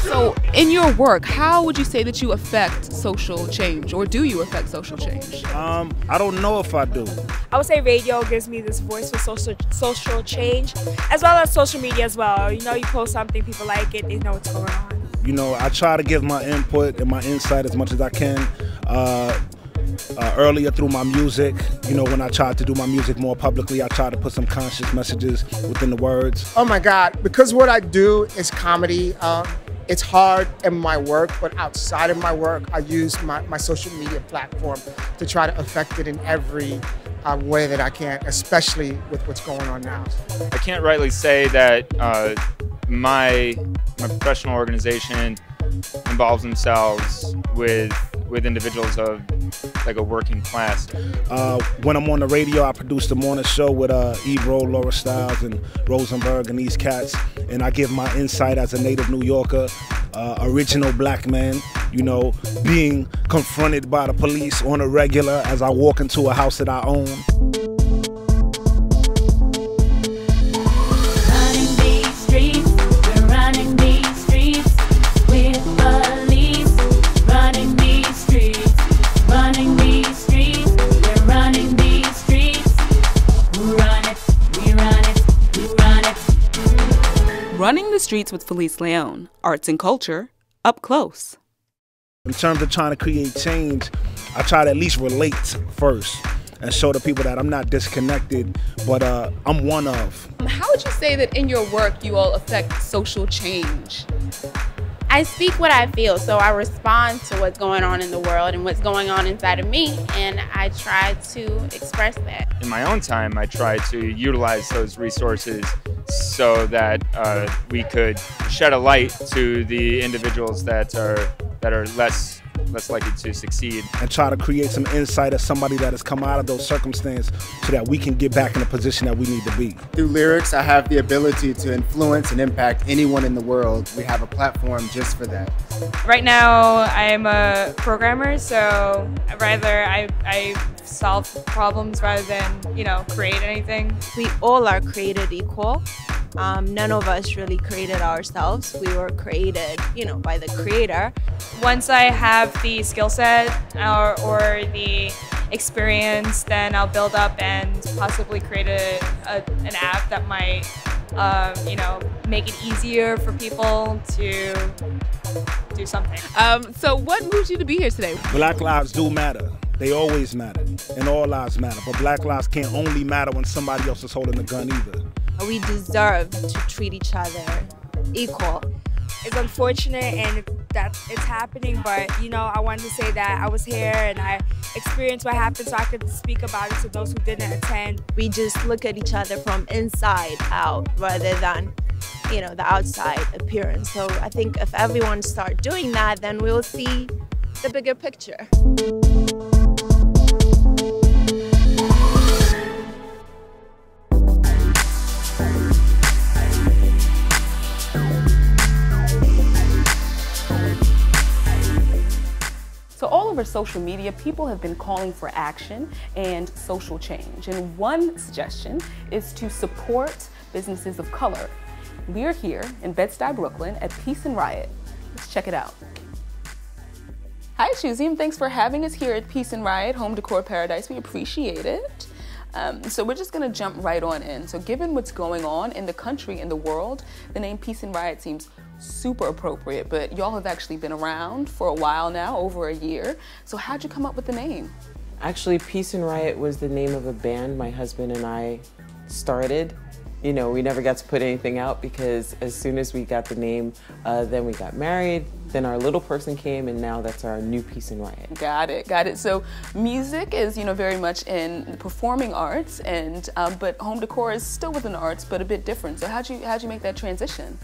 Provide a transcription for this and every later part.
So, in your work, how would you say that you affect social change, or do you affect social change? I don't know if I do. I would say radio gives me this voice for social change, as well as social media as well. You know, you post something, people like it, they know what's going on. You know, I try to give my input and my insight as much as I can. Earlier through my music, you know, when I tried to do my music more publicly, I tried to put some conscious messages within the words. Oh my God, because what I do is comedy. It's hard in my work, but outside of my work, I use my social media platform to try to affect it in every way that I can, especially with what's going on now. I can't rightly say that my professional organization involves themselves with individuals of like a working class. When I'm on the radio, I produce the morning show with Ebro, Laura Stiles, and Rosenberg and these cats, and I give my insight as a native New Yorker, original black man, you know, being confronted by the police on a regular as I walk into a house that I own. Running the Streets with Felice León, arts and culture, up close. In terms of trying to create change, I try to at least relate first and show the people that I'm not disconnected, but I'm one of. How would you say that in your work you all affect social change? I speak what I feel, so I respond to what's going on in the world and what's going on inside of me, and I try to express that. In my own time, I try to utilize those resources so that we could shed a light to the individuals that are less likely to succeed. And try to create some insight as somebody that has come out of those circumstances so that we can get back in the position that we need to be. Through lyrics, I have the ability to influence and impact anyone in the world. We have a platform just for that. Right now, I'm a programmer, so rather I solve problems rather than, you know, create anything. We all are created equal. None of us really created ourselves. We were created, you know, by the creator. Once I have the skill set or the experience, then I'll build up and possibly create an app that might, you know, make it easier for people to do something. So what moved you to be here today? Black lives do matter. They always matter, and all lives matter. But black lives can't only matter when somebody else is holding a gun either. We deserve to treat each other equal. It's unfortunate and that it's happening, but you know, I wanted to say that I was here and I experienced what happened so I could speak about it to those who didn't attend. We just look at each other from inside out rather than, you know, the outside appearance. So I think if everyone starts doing that, then we'll see the bigger picture. So all over social media, people have been calling for action and social change. And one suggestion is to support businesses of color. We're here in BedStuy, Brooklyn at Peace and Riot. Let's check it out. Hi, Achuziam. Thanks for having us here at Peace and Riot, Home Decor Paradise. We appreciate it. So we're just going to jump right on in. So given what's going on in the country and the world, the name Peace and Riot seems super appropriate, but y'all have actually been around for a while now, over a year. So how'd you come up with the name? Actually, Peace and Riot was the name of a band my husband and I started. You know, we never got to put anything out because as soon as we got the name, then we got married, then our little person came, and now that's our new Peace and Riot. Got it, got it. So music is, you know, very much in the performing arts, and but home decor is still within the arts, but a bit different. So how'd you make that transition?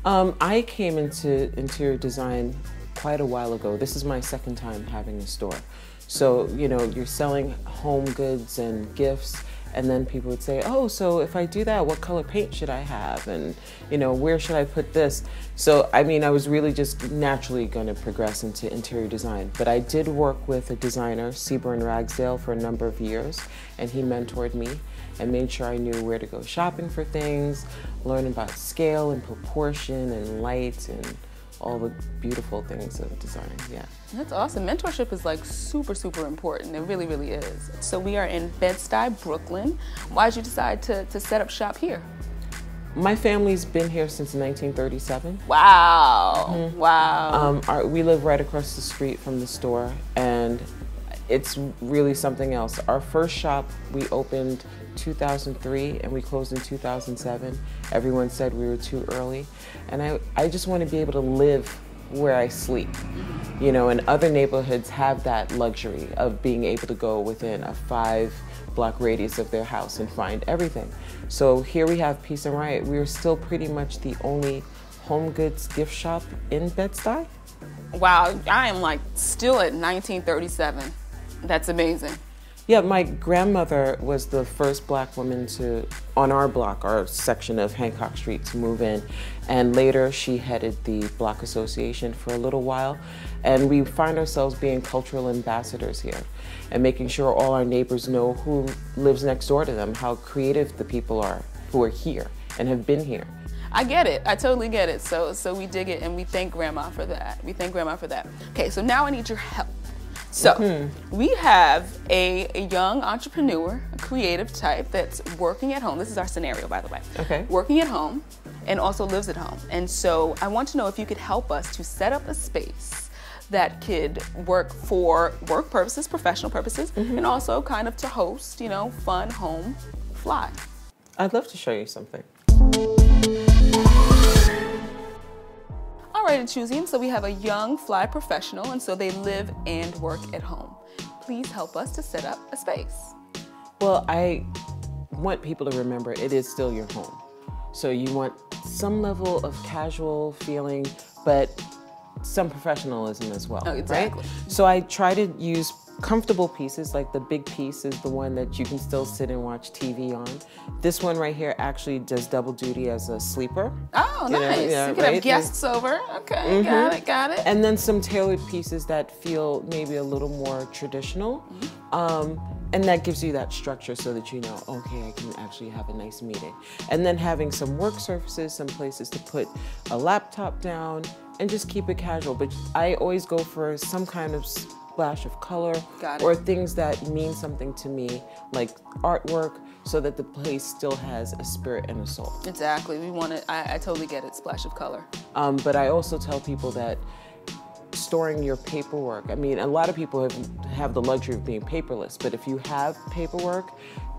I came into interior design quite a while ago. This is my second time having a store. So, you know, you're selling home goods and gifts, And then people would say, oh, so if I do that, what color paint should I have? And, you know, where should I put this? So, I mean, I was really just naturally going to progress into interior design. But I did work with a designer, Seaburn Ragsdale, for a number of years. And he mentored me and made sure I knew where to go shopping for things, learn about scale and proportion and light and all the beautiful things of design, yeah. That's awesome. Mentorship is like super, super important. It really, really is. So we are in Bed-Stuy, Brooklyn. Why did you decide to set up shop here? My family's been here since 1937. Wow, Mm-hmm. Wow. We live right across the street from the store, and it's really something else. Our first shop, we opened 2003 and we closed in 2007. Everyone said we were too early. And I just want to be able to live where I sleep. You know, and other neighborhoods have that luxury of being able to go within a 5-block radius of their house and find everything. So here we have Peace and Riot. We're still pretty much the only home goods gift shop in Bed-Stuy. Wow, I am like still at 1937. That's amazing. Yeah, my grandmother was the first black woman on our block, our section of Hancock Street, to move in. And later she headed the block association for a little while. And we find ourselves being cultural ambassadors here and making sure all our neighbors know who lives next door to them, how creative the people are who are here and have been here. I get it. I totally get it. So we dig it, and we thank Grandma for that. We thank Grandma for that. Okay, so now I need your help. So we have a young entrepreneur, a creative type that's working at home. This is our scenario, by the way. Okay. Working at home and also lives at home. And so I want to know if you could help us to set up a space that could work for work purposes, professional purposes, and also kind of to host, you know, fun home fly. I'd love to show you something. All right, Achuziam, so we have a young fly professional, and so they live and work at home. Please help us to set up a space. Well, I want people to remember it is still your home. So you want some level of casual feeling, but some professionalism as well. Oh, exactly. Right? So I try to use comfortable pieces, like the big piece is the one that you can still sit and watch TV on. This one right here actually does double duty as a sleeper. Oh, nice. You can have guests over. Okay, got it. And then some tailored pieces that feel maybe a little more traditional. And that gives you that structure so that you know, okay, I can actually have a nice meeting. And then having some work surfaces, some places to put a laptop down, and just keep it casual. But I always go for some kind of splash of color or things that mean something to me, like artwork, so that the place still has a spirit and a soul. Exactly. We want it. I totally get it. Splash of color. But I also tell people that storing your paperwork, I mean, a lot of people have the luxury of being paperless, but if you have paperwork,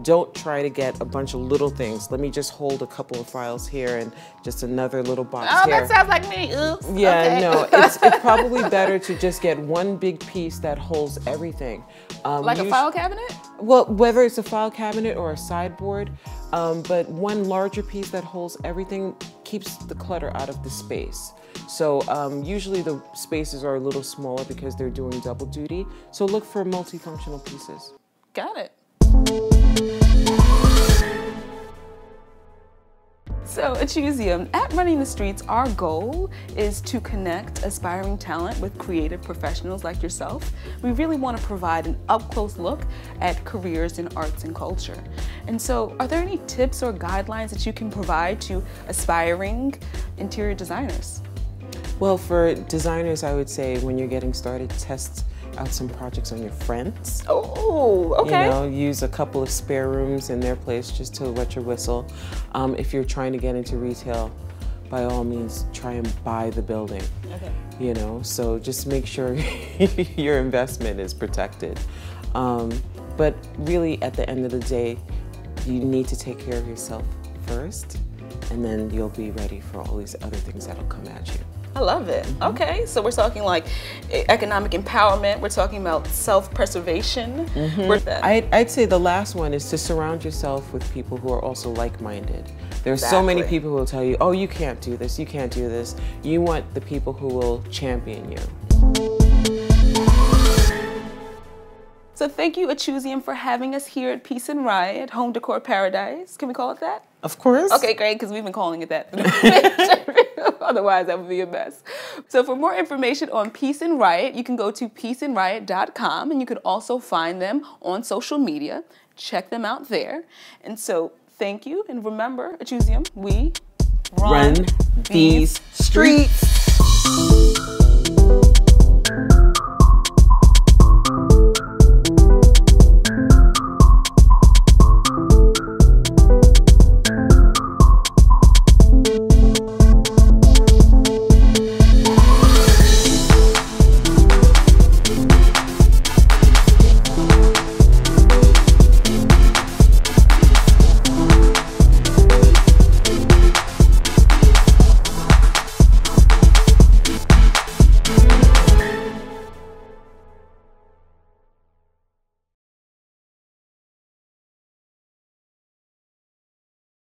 don't try to get a bunch of little things. Let me just hold a couple of files here and just another little box here. Oh, that sounds like me. Oops. Yeah, okay. No, it's probably better to just get one big piece that holds everything. Like a file cabinet? Well, whether it's a file cabinet or a sideboard, but one larger piece that holds everything keeps the clutter out of the space. So usually the spaces are a little smaller because they're doing double duty. So look for multifunctional pieces. Got it. So Achuziam, at Running the Streets, our goal is to connect aspiring talent with creative professionals like yourself. We really want to provide an up-close look at careers in arts and culture. And so are there any tips or guidelines that you can provide to aspiring interior designers? Well, for designers, I would say when you're getting started, test out some projects on your friends. Oh, okay. You know, use a couple of spare rooms in their place just to wet your whistle. If you're trying to get into retail, by all means, try and buy the building. Okay. You know, so just make sure your investment is protected. But really, at the end of the day, you need to take care of yourself first, and then you'll be ready for all these other things that'll come at you. I love it. Okay, so we're talking like economic empowerment. We're talking about self-preservation. I'd say the last one is to surround yourself with people who are also like-minded. There's so many people who will tell you, oh, you can't do this, you can't do this. You want the people who will champion you. So thank you, Achuziam, for having us here at Peace and Riot, Home Decor Paradise. Can we call it that? Of course. Okay, great, because we've been calling it that. Otherwise, that would be a mess. So for more information on Peace and Riot, you can go to peaceandriot.com, and you can also find them on social media. Check them out there. And so thank you. And remember, Achuziam, we run these streets.